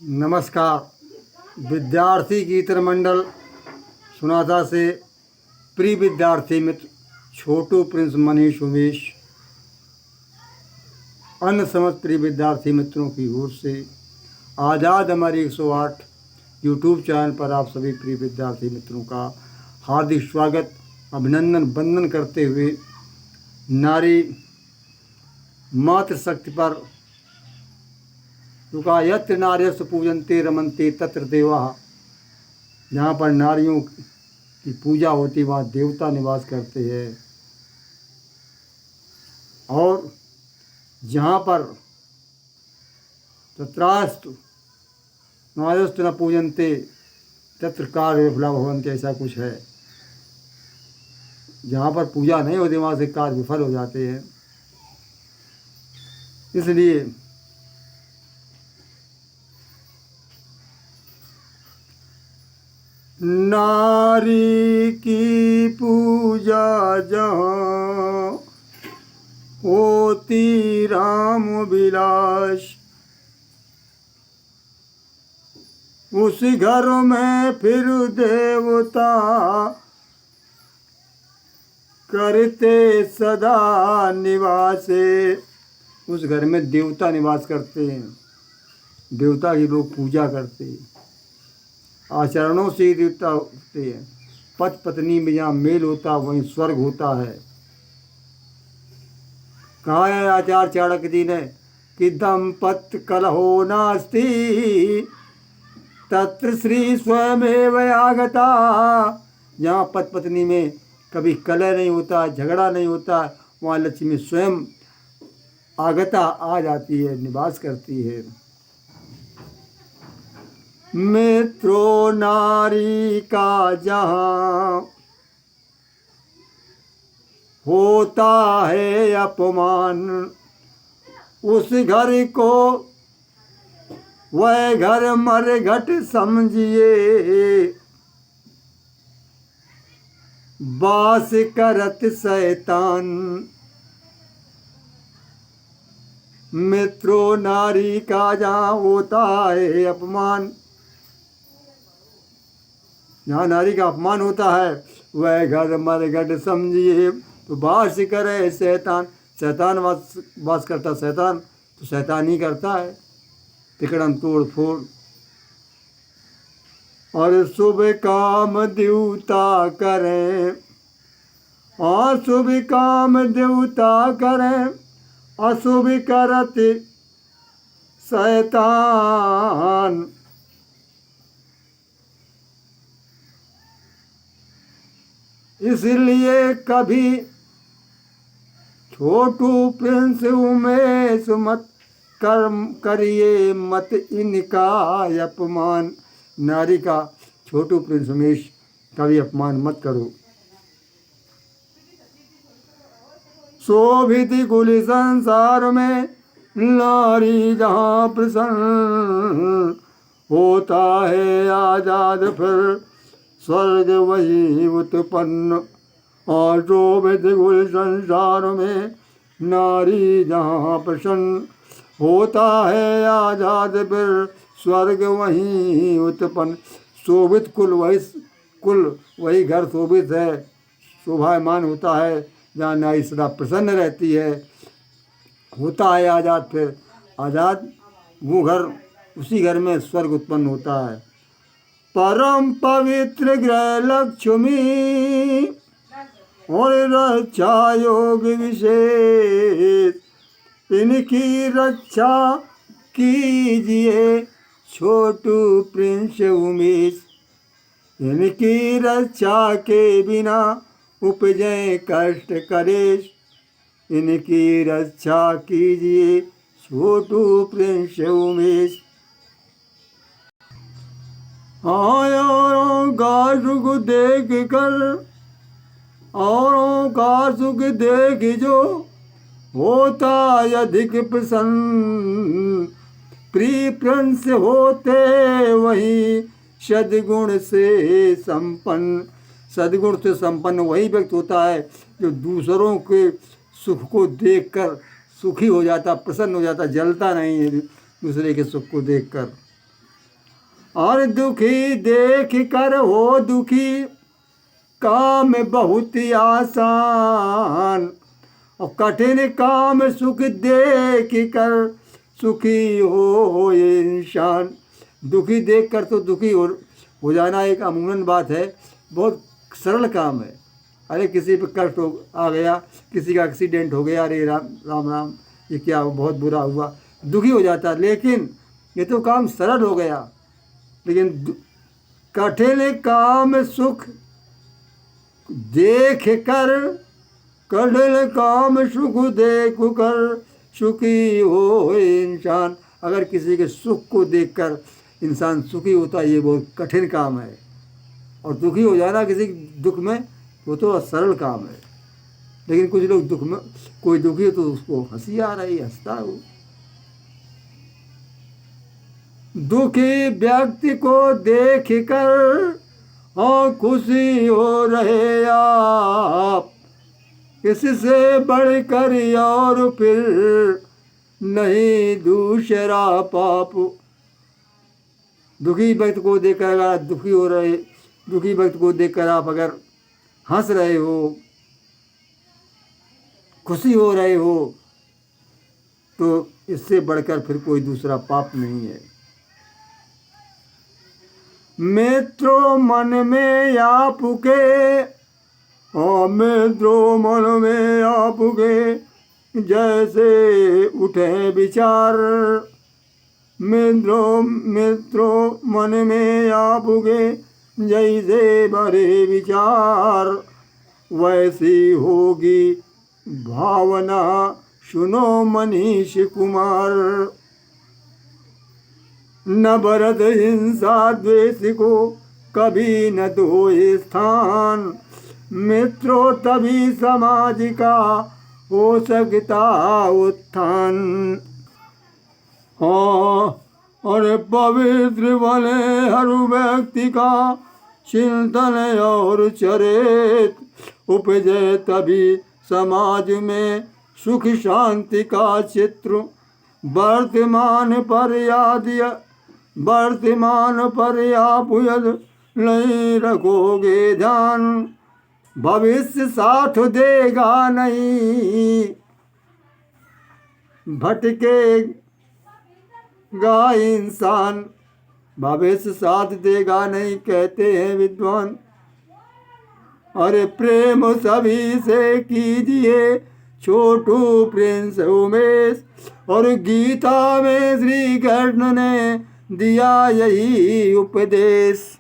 नमस्कार। विद्यार्थी गीतर मंडल सुनाता से प्रिय विद्यार्थी मित्र छोटू प्रिंस मनीष उमेश अन्य समस्त प्रिय विद्यार्थी मित्रों की ओर से आज़ाद हमारी 108 यूट्यूब चैनल पर आप सभी प्रिय विद्यार्थी मित्रों का हार्दिक स्वागत अभिनंदन वंदन करते हुए नारी मातृशक्ति पर युका यत्र नार्यस्तु पूजन्ते रमन्ते तत्र देवाः, जहाँ पर नारियों की पूजा होती वहाँ देवता निवास करते हैं। और जहाँ पर तत्रास्तु नार्यस्तु न पूजन्ते तत्र कार्य विफला भवन्ति, ऐसा कुछ है। जहाँ पर पूजा नहीं होती वहाँ से कार्य विफल हो जाते हैं। इसलिए नारी की पूजा जहाँ होती राम विलास, उस घर में फिर देवता करते सदा निवास। उस घर में देवता निवास करते हैं, देवता की लोग पूजा करते हैं, आचरणों से देवता होते हैं। पति पत्नी में जहाँ मेल होता वहीं स्वर्ग होता है। कहा है आचार्य चाणक्य जी ने कि दंपत्य कलहो नास्ति तत्र श्री स्वयमेव आगता। जहाँ पति पत्नी में कभी कलह नहीं होता, झगड़ा नहीं होता, वहाँ लक्ष्मी स्वयं आगता आ जाती है, निवास करती है। मित्रों नारी का जहाँ होता है अपमान, उस घर को वह घर मरघट समझिए, वास करत शैतान। मित्रों नारी का जहाँ होता है अपमान, जहाँ नारी का अपमान होता है वह घर मरघट समझिए, तो वास करे शैतान। शैतान वास करता, शैतान तो शैतान ही करता है, तिकड़म तोड़ फोड़। और शुभ काम देवता करें, और शुभ काम देवता करें, अशुभ करत शैतान। इसलिए कभी छोटू प्रिंस उमेश मत करिए मत इनका अपमान। नारी का छोटू प्रिंस उमेश कभी अपमान मत करो। शोभित कुल संसार में नारी जहाँ प्रसन्न, होता है आजाद फिर स्वर्ग वही उत्पन्न। और शोभित कुल संसार में नारी जहाँ प्रसन्न, होता है आजाद फिर स्वर्ग वही उत्पन्न। शोभित कुल वही घर शोभित है, शोभायमान होता है, जहाँ नारी सदा प्रसन्न रहती है। होता है आज़ाद, फिर आज़ाद वो घर, उसी घर में स्वर्ग उत्पन्न होता है। परम पवित्र ग्रह लक्ष्मी और रक्षा योग विशेष, इनकी रक्षा कीजिए छोटू प्रिंस उमेश। इनकी रक्षा के बिना उपजे कष्ट कलेश, इनकी रक्षा कीजिए छोटू प्रिंस उमेश। औरों का सुख देख कर, औरों का सुख देख जो होता अधिक प्रसन्न, प्रिय प्रिंस होते वही सद्गुण से संपन्न। सद्गुण से संपन्न वही व्यक्ति होता है जो दूसरों के सुख को देखकर सुखी हो जाता, प्रसन्न हो जाता, जलता नहीं है दूसरे के सुख को देखकर। और दुखी देख कर हो दुखी, काम बहुत ही आसान। और कठिन काम सुख देख कर सुखी हो ये इंसान। दुखी देख कर तो दुखी हो जाना एक अमूमन बात है, बहुत सरल काम है। अरे किसी पे कष्ट हो आ गया, किसी का एक्सीडेंट हो गया, अरे राम राम राम ये क्या हो, बहुत बुरा हुआ, दुखी हो जाता। लेकिन ये तो काम सरल हो गया। लेकिन कठिन काम सुख देख कर, कठिन काम सुख देख कर सुखी हो इंसान। अगर किसी के सुख को देखकर इंसान सुखी होता है, ये बहुत कठिन काम है। और दुखी हो जाना किसी दुख में, वो तो सरल काम है। लेकिन कुछ लोग दुख में, कोई दुखी हो तो उसको हंसी आ रही, हंसता है वो। दुखी व्यक्ति को देख कर हाँ खुशी हो रहे आप, इससे बढ़कर और फिर नहीं दूसरा पाप। दुखी व्यक्ति को देखकर अगर दुखी हो रहे, दुखी व्यक्ति को देखकर आप अगर हंस रहे हो, खुशी हो रहे हो, तो इससे बढ़कर फिर कोई दूसरा पाप नहीं है। मित्रों मन में आपके, हाँ मित्रों मन में आपके, जैसे उठे विचार। मित्रों मन में आपके, जैसे बड़े विचार। वैसी होगी भावना, सुनो मनीष कुमार। न भरत हिंसा द्वेष को कभी न दो स्थान। मित्रों तभी समाज का हो सकता उत्थान। हाँ और पवित्र बने हर व्यक्ति का चिंतन और चरित, उपजे तभी समाज में सुख शांति का चित्र। वर्तमान पर आप यदि नहीं रखोगे ध्यान, भविष्य साथ देगा नहीं, भटकेगा इंसान। भविष्य साथ देगा नहीं कहते हैं विद्वान। अरे प्रेम सभी से कीजिए, छोटू प्रिंस उमेश। और गीता में श्री कृष्ण ने दिया यही उपदेश।